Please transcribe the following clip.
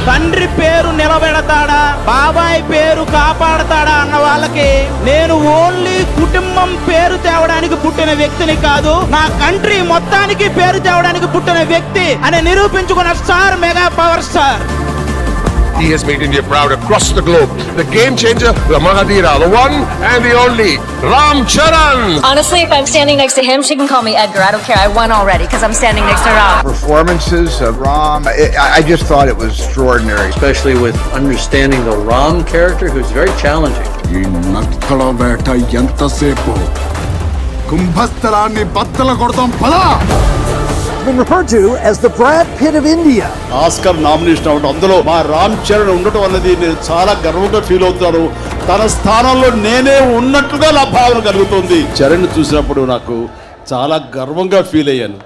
తండ్రి పేరు నిలబెడతాడా, బాబాయ్ పేరు కాపాడతాడా అన్న వాళ్ళకి నేను ఓన్లీ కుటుంబం పేరు తేవడానికి పుట్టిన వ్యక్తిని కాదు, నా కంట్రీ మొత్తానికి పేరు తేవడానికి పుట్టిన వ్యక్తి అని నిరూపించుకున్న star, mega power star. He has made India proud across the globe. The game changer, the Mahathira, the one and the only, Ram Charan. Honestly, if I'm standing next to him, she can call me Edgar. I don't care. I won already because I'm standing next to Ram. Performances of Ram, I just thought it was extraordinary. Especially with understanding the Ram character, who's very challenging. ఈ నక్కల వేట ఎంతసేపు, కుంభస్థలాన్ని బద్దల కొడతాం పదా. Been referred to as the Brad Pitt of India. Oscar nomination అవ్వడం, అందులో మా రామ్ చరణ్ ఉండటం అన్నది నేను చాలా గర్వంగా ఫీల్ అవుతాను. తన స్థానంలో నేనే ఉన్నట్లుగా నా భావన కలుగుతుంది. చరణ్ చూసినప్పుడు నాకు చాలా గర్వంగా ఫీల్ అయ్యాను.